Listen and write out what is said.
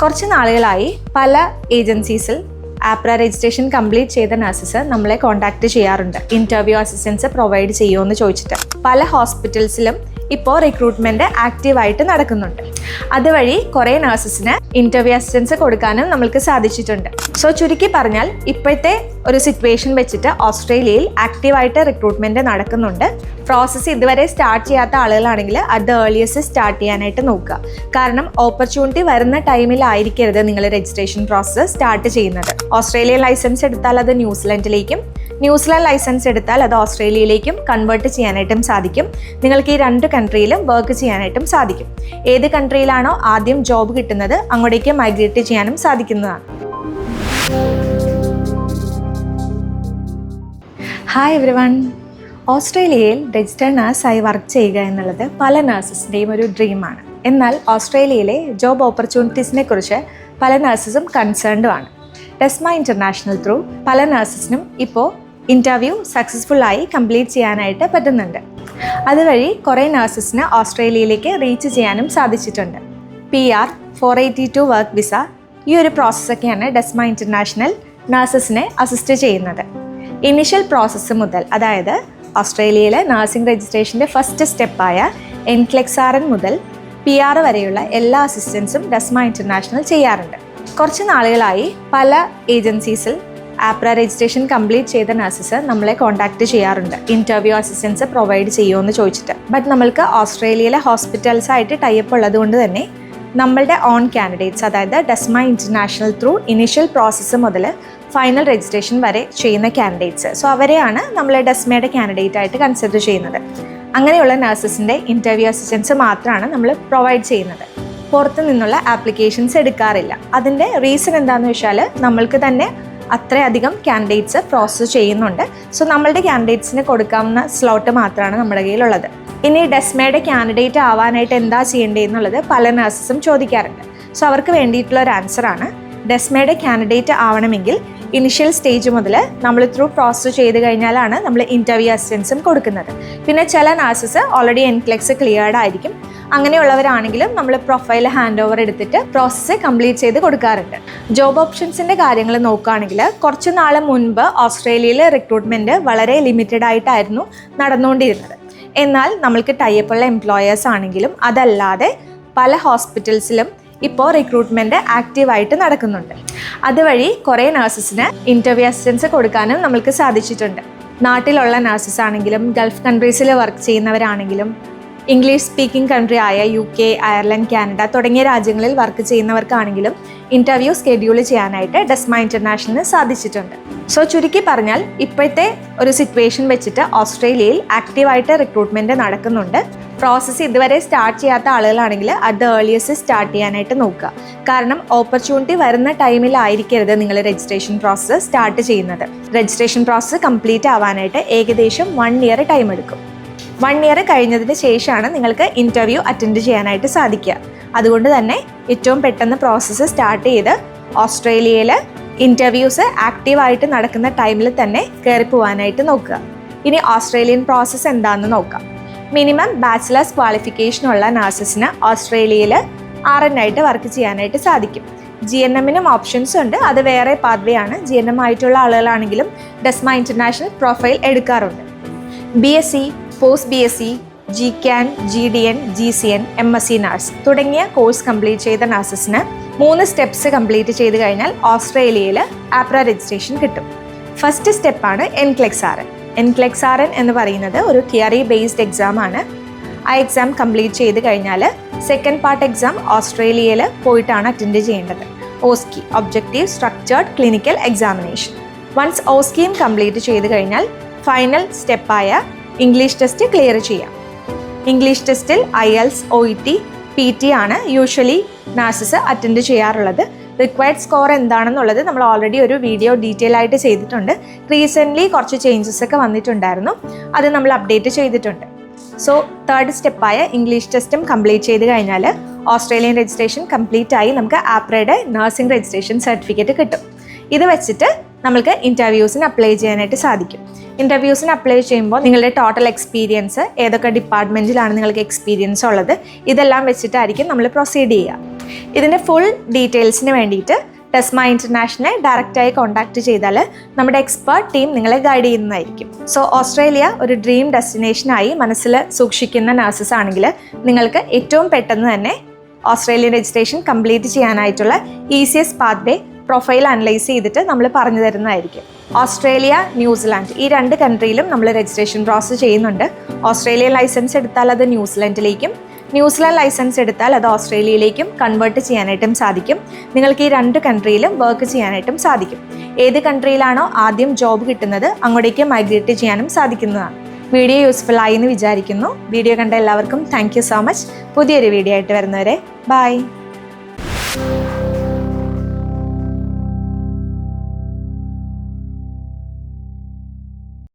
കുറച്ച് നാളുകളായി പല ഏജൻസീസിൽ ആപ്ര രജിസ്ട്രേഷൻ കംപ്ലീറ്റ് ചെയ്ത നഴ്സസ് നമ്മളെ കോൺടാക്ട് ചെയ്യാറുണ്ട്. ഇന്റർവ്യൂ അസിസ്റ്റൻസ് പ്രൊവൈഡ് ചെയ്യുമോ എന്ന് ചോദിച്ചിട്ട്. പല ഹോസ്പിറ്റൽസിലും ഇപ്പോൾ റിക്രൂട്ട്മെന്റ് ആക്റ്റീവായിട്ട് നടക്കുന്നുണ്ട്. അതുവഴി കുറേ നഴ്സസിന് ഇന്റർവ്യൂ അസിസ്റ്റൻസ് കൊടുക്കാനും നമ്മൾക്ക് സാധിച്ചിട്ടുണ്ട്. സോ ചുരുക്കി പറഞ്ഞാൽ ഇപ്പോഴത്തെ ഒരു സിറ്റുവേഷൻ വെച്ചിട്ട് ഓസ്ട്രേലിയയിൽ ആക്റ്റീവായിട്ട് റിക്രൂട്ട്മെന്റ് നടക്കുന്നുണ്ട്. പ്രോസസ്സ് ഇതുവരെ സ്റ്റാർട്ട് ചെയ്യാത്ത ആളുകളാണെങ്കിൽ അത് ഏർലിയസ്റ്റ് സ്റ്റാർട്ട് ചെയ്യാനായിട്ട് നോക്കുക. കാരണം ഓപ്പർച്യൂണിറ്റി വരുന്ന ടൈമിലായിരിക്കരുത് നിങ്ങൾ രജിസ്ട്രേഷൻ പ്രോസസ്സ് സ്റ്റാർട്ട് ചെയ്യുന്നത്. ഓസ്ട്രേലിയൻ ലൈസൻസ് എടുത്താൽ അത് ന്യൂസിലൻഡിലേക്കും, ന്യൂസിലാൻഡ് ലൈസൻസ് എടുത്താൽ അത് ഓസ്ട്രേലിയയിലേക്കും കൺവേർട്ട് ചെയ്യാനായിട്ടും സാധിക്കും. നിങ്ങൾക്ക് ഈ 2 കൺട്രിയിലും വർക്ക് ചെയ്യാനായിട്ടും സാധിക്കും. ഏത് കൺട്രിയിലാണോ ആദ്യം ജോബ് കിട്ടുന്നത് അങ്ങോട്ടേക്ക് മൈഗ്രേറ്റ് ചെയ്യാനും സാധിക്കുന്നതാണ്. Hi everyone. ഓസ്ട്രേലിയയിൽ രജിസ്റ്റേർഡ് നഴ്സായി വർക്ക് ചെയ്യുക എന്നുള്ളത് പല നഴ്സസിൻ്റെയും ഒരു ഡ്രീമാണ്. എന്നാൽ ഓസ്ട്രേലിയയിലെ ജോബ് ഓപ്പർച്യൂണിറ്റീസിനെ കുറിച്ച് പല നഴ്സസും കൺസേൺഡുമാണ്. ഡെസ്മ ഇൻ്റർനാഷണൽ ത്രൂ പല നഴ്സസിനും ഇപ്പോൾ ഇൻ്റർവ്യൂ സക്സസ്ഫുള്ളായി കംപ്ലീറ്റ് ചെയ്യാനായിട്ട് പറ്റുന്നുണ്ട്. അതുവഴി കുറേ നഴ്സസിന് ഓസ്ട്രേലിയയിലേക്ക് റീച്ച് ചെയ്യാനും സാധിച്ചിട്ടുണ്ട്. PR 482 വർക്ക് വിസ ഈ ഒരു പ്രോസസ്സൊക്കെയാണ് ഡെസ്മ ഇൻ്റർനാഷണൽ നഴ്സസിനെ അസിസ്റ്റ് ചെയ്യുന്നത്. ഇനിഷ്യൽ പ്രോസസ്സ് മുതൽ, അതായത് ഓസ്ട്രേലിയയിലെ നഴ്സിംഗ് രജിസ്ട്രേഷൻ്റെ ഫസ്റ്റ് സ്റ്റെപ്പായ NCLEX-RN മുതൽ PR വരെയുള്ള എല്ലാ അസിസ്റ്റൻസും ഡെസ്മ ഇൻ്റർനാഷണൽ ചെയ്യാറുണ്ട്. കുറച്ച് നാളുകളായി പല ഏജൻസീസിൽ ആപ്ര രജിസ്ട്രേഷൻ കംപ്ലീറ്റ് ചെയ്ത നഴ്സസ് നമ്മളെ കോൺടാക്ട് ചെയ്യാറുണ്ട്. ഇന്റർവ്യൂ അസിസ്റ്റൻസ് പ്രൊവൈഡ് ചെയ്യുമോ എന്ന് ചോദിച്ചിട്ട്. ബട്ട് നമ്മൾക്ക് ഓസ്ട്രേലിയയിലെ ഹോസ്പിറ്റൽസ് ആയിട്ട് ടൈപ്പ് ഉള്ളത് കൊണ്ട് തന്നെ നമ്മളുടെ ഓൺ കാൻഡിഡേറ്റ്സ്, അതായത് ഡെസ്മ ഇൻ്റർനാഷണൽ ത്രൂ ഇനിഷ്യൽ പ്രോസസ്സ് മുതൽ ഫൈനൽ രജിസ്ട്രേഷൻ വരെ ചെയ്യുന്ന കാൻഡിഡേറ്റ്സ്, സോ അവരെയാണ് നമ്മൾ ഡെസ്മയുടെ കാൻഡിഡേറ്റ് ആയിട്ട് കൺസിഡർ ചെയ്യുന്നത്. അങ്ങനെയുള്ള നഴ്സസിൻ്റെ ഇൻ്റർവ്യൂ അസിസ്റ്റൻസ് മാത്രമാണ് നമ്മൾ പ്രൊവൈഡ് ചെയ്യുന്നത്. പുറത്തു നിന്നുള്ള ആപ്ലിക്കേഷൻസ് എടുക്കാറില്ല. അതിൻ്റെ റീസൺ എന്താണെന്ന് വെച്ചാൽ നമ്മൾക്ക് തന്നെ അത്രയധികം കാൻഡിഡേറ്റ്സ് പ്രോസസ്സ് ചെയ്യുന്നുണ്ട്. സോ നമ്മളുടെ കാൻഡിഡേറ്റ്സിന് കൊടുക്കാവുന്ന സ്ലോട്ട് മാത്രമാണ് നമ്മുടെ കയ്യിലുള്ളത്. ഇനി ഡെസ്മയുടെ കാൻഡിഡേറ്റ് ആവാനായിട്ട് എന്താ ചെയ്യേണ്ടതെന്നുള്ളത് പല നഴ്സസും ചോദിക്കാറുണ്ട്. സോ അവർക്ക് വേണ്ടിയിട്ടുള്ള ഒരു ആൻസറാണ്, ഡെസ്മയുടെ കാൻഡിഡേറ്റ് ആവണമെങ്കിൽ ഇനിഷ്യൽ സ്റ്റേജ് മുതൽ നമ്മൾ ത്രൂ പ്രോസസ്സ് ചെയ്ത് കഴിഞ്ഞാലാണ് നമ്മൾ ഇൻ്റർവ്യൂ അസിസ്റ്റൻസും കൊടുക്കുന്നത്. പിന്നെ ചില നഴ്സസ് ഓൾറെഡി NCLEX ക്ലിയർഡ് ആയിരിക്കും. അങ്ങനെയുള്ളവരാണെങ്കിലും നമ്മൾ പ്രൊഫൈൽ ഹാൻഡ് ഓവർ എടുത്തിട്ട് പ്രോസസ്സ് കംപ്ലീറ്റ് ചെയ്ത് കൊടുക്കാറുണ്ട്. ജോബ് ഓപ്ഷൻസിൻ്റെ കാര്യങ്ങൾ നോക്കുകയാണെങ്കിൽ കുറച്ച് നാൾ മുൻപ് ഓസ്ട്രേലിയയിൽ റിക്രൂട്ട്മെൻറ്റ് വളരെ ലിമിറ്റഡ് ആയിട്ടായിരുന്നു നടന്നുകൊണ്ടിരുന്നത്. എന്നാൽ നമ്മൾക്ക് ടൈപ്പുള്ള എംപ്ലോയേഴ്സ് ആണെങ്കിലും അതല്ലാതെ പല ഹോസ്പിറ്റൽസിലും ഇപ്പോൾ റിക്രൂട്ട്മെൻറ്റ് ആക്റ്റീവായിട്ട് നടക്കുന്നുണ്ട്. അതുവഴി കുറേ നഴ്സസിന് ഇൻ്റർവ്യൂ അസിസ്റ്റൻസ് കൊടുക്കാനും നമ്മൾക്ക് സാധിച്ചിട്ടുണ്ട്. നാട്ടിലുള്ള നഴ്സസ് ആണെങ്കിലും ഗൾഫ് കൺട്രീസിൽ വർക്ക് ചെയ്യുന്നവരാണെങ്കിലും ഇംഗ്ലീഷ് സ്പീക്കിംഗ് കൺട്രി ആയ UK, അയർലൻഡ്, കാനഡ തുടങ്ങിയ രാജ്യങ്ങളിൽ വർക്ക് ചെയ്യുന്നവർക്കാണെങ്കിലും ഇൻ്റർവ്യൂ സ്കെഡ്യൂൾ ചെയ്യാനായിട്ട് ഡെസ്മ ഇൻ്റർനാഷണലിന് സാധിച്ചിട്ടുണ്ട്. സോ ചുരുക്കി പറഞ്ഞാൽ ഇപ്പോഴത്തെ ഒരു സിറ്റുവേഷൻ വെച്ചിട്ട് ഓസ്ട്രേലിയയിൽ ആക്റ്റീവായിട്ട് റിക്രൂട്ട്മെൻറ്റ് നടക്കുന്നുണ്ട്. പ്രോസസ്സ് ഇതുവരെ സ്റ്റാർട്ട് ചെയ്യാത്ത ആളുകളാണെങ്കിൽ അത് ഏർലിയസ്റ്റ് സ്റ്റാർട്ട് ചെയ്യാനായിട്ട് നോക്കുക. കാരണം ഓപ്പർച്യൂണിറ്റി വരുന്ന ടൈമിലായിരിക്കരുത് നിങ്ങൾ രജിസ്ട്രേഷൻ പ്രോസസ്സ് സ്റ്റാർട്ട് ചെയ്യുന്നത്. രജിസ്ട്രേഷൻ പ്രോസസ്സ് കംപ്ലീറ്റ് ആവാനായിട്ട് ഏകദേശം 1 ഇയർ ടൈം എടുക്കും. 1 ഇയർ കഴിഞ്ഞതിന് ശേഷമാണ് നിങ്ങൾക്ക് ഇൻ്റർവ്യൂ അറ്റൻഡ് ചെയ്യാനായിട്ട് സാധിക്കുക. അതുകൊണ്ട് തന്നെ ഏറ്റവും പെട്ടെന്ന് പ്രോസസ്സ് സ്റ്റാർട്ട് ചെയ്ത് ഓസ്ട്രേലിയയിൽ ഇൻ്റർവ്യൂസ് ആക്റ്റീവായിട്ട് നടക്കുന്ന ടൈമിൽ തന്നെ കയറി പോകാനായിട്ട് നോക്കുക. ഇനി ഓസ്ട്രേലിയൻ പ്രോസസ്സ് എന്താണെന്ന് നോക്കാം. മിനിമം ബാച്ചിലേഴ്സ് ക്വാളിഫിക്കേഷനുള്ള നഴ്സസിന് ഓസ്ട്രേലിയയിൽ RN ആയിട്ട് വർക്ക് ചെയ്യാനായിട്ട് സാധിക്കും. GNM-നും ഓപ്ഷൻസ് ഉണ്ട്. അത് വേറെ പാത്വേ ആണ്. GNM ആയിട്ടുള്ള ആളുകളാണെങ്കിലും ഡെസ്മ ഇൻ്റർനാഷണൽ പ്രൊഫൈൽ എടുക്കാറുണ്ട്. BSc, post BSc, GCAN, GDN, GCN, MSc nurse തുടങ്ങിയ കോഴ്സ് കംപ്ലീറ്റ് ചെയ്ത നഴ്സസിന് 3 സ്റ്റെപ്സ് കംപ്ലീറ്റ് ചെയ്ത് കഴിഞ്ഞാൽ ഓസ്ട്രേലിയയിൽ ആപ്ര രജിസ്ട്രേഷൻ കിട്ടും. ഫസ്റ്റ് സ്റ്റെപ്പാണ് NCLEX-RN. NCLEX-RN എന്ന് പറയുന്നത് ഒരു തിയറി ബേസ്ഡ് എക്സാം ആണ്. ആ എക്സാം കംപ്ലീറ്റ് ചെയ്ത് കഴിഞ്ഞാൽ സെക്കൻഡ് പാർട്ട് എക്സാം ഓസ്ട്രേലിയയിൽ പോയിട്ടാണ് അറ്റൻഡ് ചെയ്യേണ്ടത്. OSCE, objective structured clinical examination. Once OSCEയും കംപ്ലീറ്റ് ചെയ്ത് കഴിഞ്ഞാൽ ഫൈനൽ സ്റ്റെപ്പായ ഇംഗ്ലീഷ് ടെസ്റ്റ് ക്ലിയർ ചെയ്യാം. ഇംഗ്ലീഷ് ടെസ്റ്റിൽ IELTS, OET, PT ആണ് യൂഷ്വലി നഴ്സസ് അറ്റൻഡ് ചെയ്യാറുള്ളത്. റിക്വയർഡ് സ്കോർ എന്താണെന്നുള്ളത് നമ്മൾ ഓൾറെഡി ഒരു വീഡിയോ ഡീറ്റെയിൽ ആയിട്ട് ചെയ്തിട്ടുണ്ട്. റീസെൻ്റ്ലി കുറച്ച് ചേഞ്ചസ് ഒക്കെ വന്നിട്ടുണ്ടായിരുന്നു, അത് നമ്മൾ അപ്ഡേറ്റ് ചെയ്തിട്ടുണ്ട്. സോ തേർഡ് സ്റ്റെപ്പായ ഇംഗ്ലീഷ് ടെസ്റ്റും കംപ്ലീറ്റ് ചെയ്ത് കഴിഞ്ഞാൽ ഓസ്ട്രേലിയൻ രജിസ്ട്രേഷൻ കംപ്ലീറ്റ് ആയി നമുക്ക് ആപ്രയുടെ നഴ്സിംഗ് രജിസ്ട്രേഷൻ സർട്ടിഫിക്കറ്റ് കിട്ടും. ഇത് വെച്ചിട്ട് നമുക്ക് ഇൻ്റർവ്യൂസിന് അപ്ലൈ ചെയ്യാനായിട്ട് സാധിക്കും. ഇൻ്റർവ്യൂസിന് അപ്ലൈ ചെയ്യുമ്പോൾ നിങ്ങളുടെ ടോട്ടൽ എക്സ്പീരിയൻസ്, ഏതൊക്കെ ഡിപ്പാർട്ട്മെൻറ്റിലാണ് നിങ്ങൾക്ക് എക്സ്പീരിയൻസ് ഉള്ളത്, ഇതെല്ലാം വെച്ചിട്ടായിരിക്കും നമ്മൾ പ്രൊസീഡ് ചെയ്യുക. ഇതിൻ്റെ ഫുൾ ഡീറ്റെയിൽസിന് വേണ്ടിയിട്ട് ടെസ്മ ഇൻ്റർനാഷണലെ ഡയറക്റ്റായി കോൺടാക്റ്റ് ചെയ്താൽ നമ്മുടെ എക്സ്പേർട്ട് ടീം നിങ്ങളെ ഗൈഡ് ചെയ്യുന്നതായിരിക്കും. സോ ഓസ്ട്രേലിയ ഒരു ഡ്രീം ഡെസ്റ്റിനേഷനായി മനസ്സിൽ സൂക്ഷിക്കുന്ന നഴ്സസ് ആണെങ്കിൽ നിങ്ങൾക്ക് ഏറ്റവും പെട്ടെന്ന് തന്നെ ഓസ്ട്രേലിയൻ രജിസ്ട്രേഷൻ കംപ്ലീറ്റ് ചെയ്യാനായിട്ടുള്ള ഈസിയസ്റ്റ് പാത്ത് വേ പ്രൊഫൈൽ അനലൈസ് ചെയ്തിട്ട് നമ്മൾ പറഞ്ഞു തരുന്നതായിരിക്കും. ഓസ്ട്രേലിയ, ന്യൂസിലാൻഡ് ഈ 2 കൺട്രിയിലും നമ്മൾ രജിസ്ട്രേഷൻ പ്രോസസ്സ് ചെയ്യുന്നുണ്ട്. ഓസ്ട്രേലിയ ലൈസൻസ് എടുത്താൽ അത് ന്യൂസിലാൻഡിലേക്കും, ന്യൂസിലാൻഡ് ലൈസൻസ് എടുത്താൽ അത് ഓസ്ട്രേലിയയിലേക്കും കൺവേർട്ട് ചെയ്യാനായിട്ടും സാധിക്കും. നിങ്ങൾക്ക് ഈ 2 കൺട്രിയിലും വർക്ക് ചെയ്യാനായിട്ടും സാധിക്കും. ഏത് കൺട്രിയിലാണോ ആദ്യം ജോബ് കിട്ടുന്നത് അങ്ങോട്ടേക്ക് മൈഗ്രേറ്റ് ചെയ്യാനും സാധിക്കുന്നതാണ്. വീഡിയോ യൂസ്ഫുൾ ആയി എന്ന് വിചാരിക്കുന്നു. വീഡിയോ കണ്ട എല്ലാവർക്കും താങ്ക് യു സോ മച്ച്. പുതിയൊരു വീഡിയോ ആയിട്ട് വരുന്നവരെ ബൈ.